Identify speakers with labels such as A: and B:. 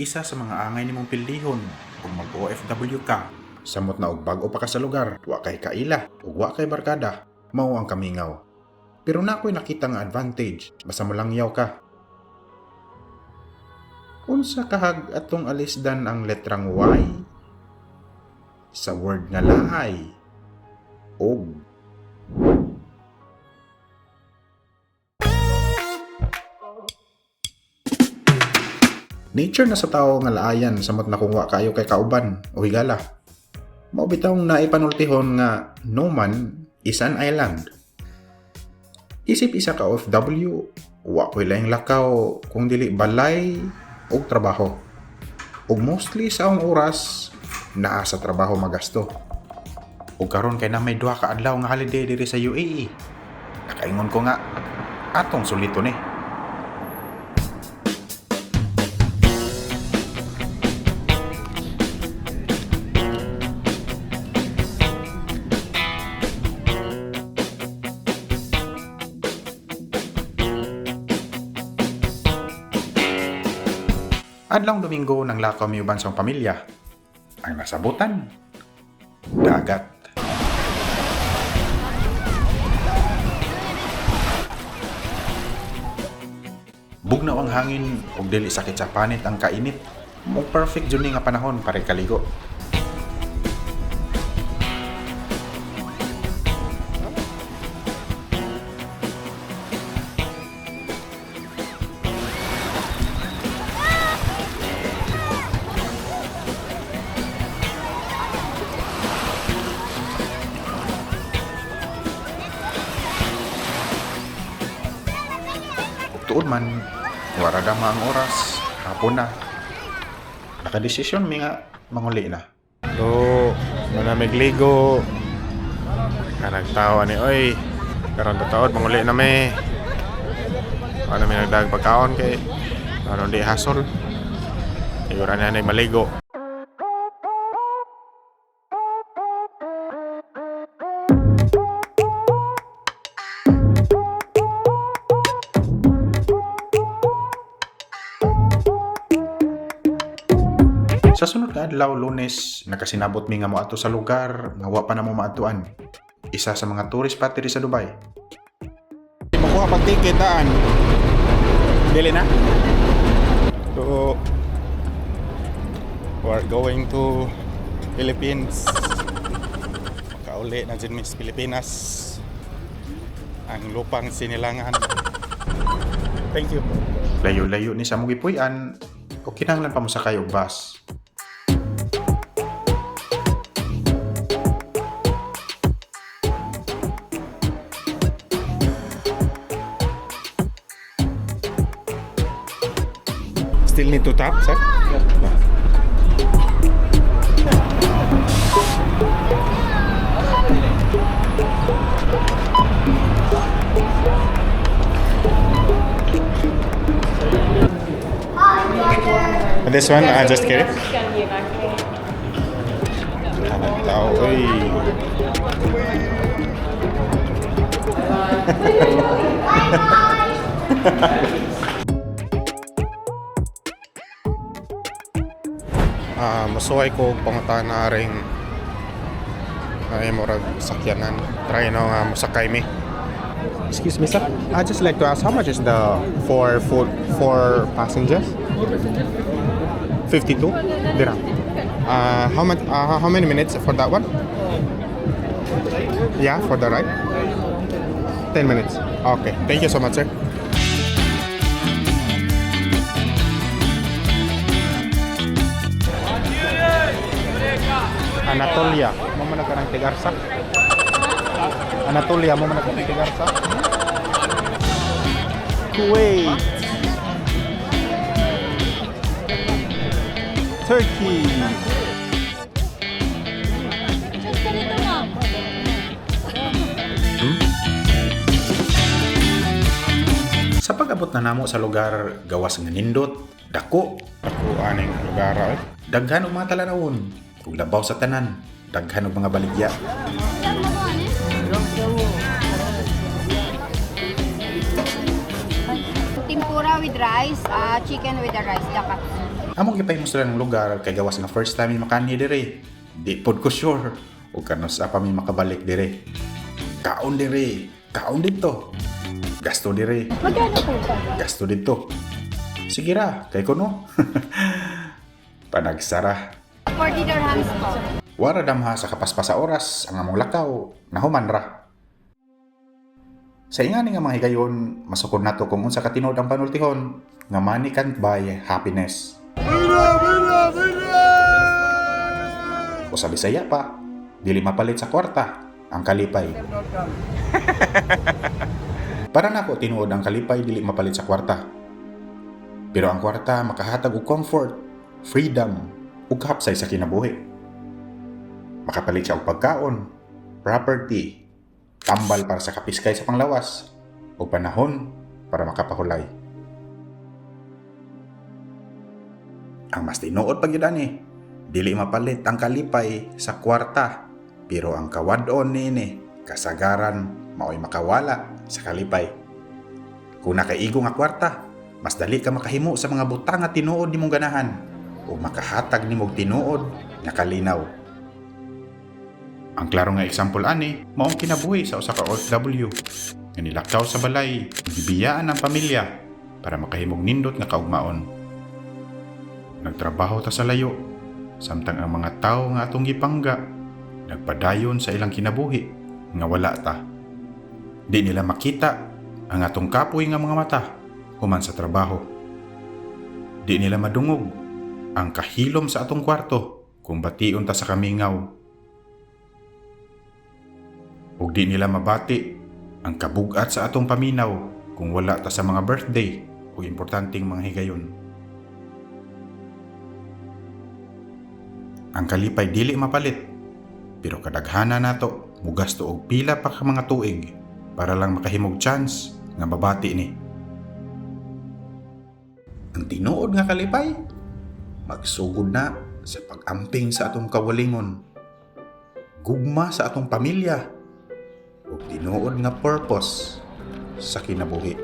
A: Isa sa mga angay nimong pildihon kung mag-OFW ka. Samot na og bag-o pa ka sa lugar, wa kay kaila ug wa kay barkada, mao ang kamingaw. Pero nakoy nakita nga advantage, basta mo lang yaw ka. Unsa kahag atong alisdan ang letrang Y sa word nga laay og nature na sa tao nga laayan samot na kung wa kayo kay kauban o higala. Mao bitawng naipanultihon nga no man is an island. Isip isa ka OFW, wa ko'y laing lakaw kung dili balay og trabaho. Ug mostly sa ang oras naa sa trabaho magasto. Ug karon kay na may duha ka adlaw nga holiday diri sa UAE. Nakaingon ko nga atong sulito ni. Adlawng Domingo nang lakaw mi uban sa pamilya. Ang nasabutan, dagat. Bugnaw ang hangin ug dili sakit sa panit ang kainit. Mo perfect jud ni nga panahon para kaligo. Tuod man, wala dama ang oras, hapon na. Nakadesisyon mi nga manguli na.
B: So, manamigligo. Nagtawa ni, oy, karon tataod, manguli na may. Ano may nagdag pagkaon kay, ano di hasol. Siguro na maligo.
A: Sa sunod nga adlaw Lunes, nakasinabot mi nga moadto sa lugar nga wa pa namo maadtuan. Isa sa mga tourist spot diri sa Dubai.
B: Makuha pag ticket daan. Dili na. So, we're going to Philippines. Makauli na dyan Miss Pilipinas. Ang lupang sinilangan. Thank you.
A: Layo-layo ni sa mugipuy-an o kinahanglan pa mo sakay og bus.
B: Still need to tap, sir? This one, I just get it. Tao, oy. Masuway ko pangutan na ring ay murag sakyanan. Try na nga masakay mi. Excuse me, sir. I just like to ask how much is the for passengers? 52 dirham. How much? How many minutes for that one? Yeah, for the ride. 10 minutes. Okay. Thank you so much, sir. Anatolia, mo man ka ng Tigarsa. Anatolia, mo man ka ng Tigarsa. Kuwait. Turkey.
A: Sa pag-abot na namo sa lugar gawas nga nindot, dako,
B: Aning lugar ay.
A: daghan og mga talanawon, ug labaw sa tanan, daghan og mga baligya.
C: Tempura with rice, chicken with the rice, dapat.
A: Among gipahimo sila ng lugar kay gawas nga first time mi makani dire. Di pod ko sure ug kanos sa pa mi makabalik dire. Kaon dire, kaon dito. Gasto dire,
C: Magkano po ba?
A: gasto dito. Sige ra, kay kuno. Panagsara.
C: 40 dirhams po.
A: Wara damha sa kapaspas sa oras ang among lakaw, nahuman ra. Sa ingani nga mga higayon, masukod nato kung unsa ka tinuod ang panultihon nga money can't buy happiness. O sa Bisaya pa, dili mapalit sa kwarta ang kalipay. Para nako tinuod ang kalipay dili mapalit sa kwarta. Pero ang kwarta makahatag og comfort, freedom, ug hapsay sa kinabuhi. Makapalit siya og pagkaon, property, tambal para sa kapiskay sa panglawas, o panahon para makapahulay. Ang mas tinuod pag yun ani, dili mapalit ang kalipay sa kwarta, pero ang kawadon nini, kasagaran, mao'y makawala sa kalipay. Kung nakaigo nga kwarta, mas dali ka makahimo sa mga butang nga tinuod nimong ganahan, o makahatag nimong tinuod nga kalinaw. Ang klaro nga example ani, maong kinabuhi sa usa ka OFW nga nilakaw sa balay, gibiyaan ang pamilya para makahimog nindot nga kaugmaon. Nagtrabaho ta sa layo, samtang ang mga tao nga atong gipangga nagpadayon sa ilang kinabuhi nga wala ta. Di nila makita ang atong kapoy nga mga mata human sa trabaho. Di nila madungog ang kahilom sa atong kwarto kung bation ta sa kamingaw. Ug di nila mabati ang kabugat sa atong paminaw kung wala ta sa mga birthday o importanteng mga higayon. Ang kalipay dili mapalit, pero kadaghana nato mugasto og pila pa ka mga tuig para lang makahimog chance nga mabati ni. Ang tinuod nga kalipay, magsugod na sa pag-amping sa atong kawalingon, gugma sa atong pamilya, ug tinuod nga purpose sa kinabuhi.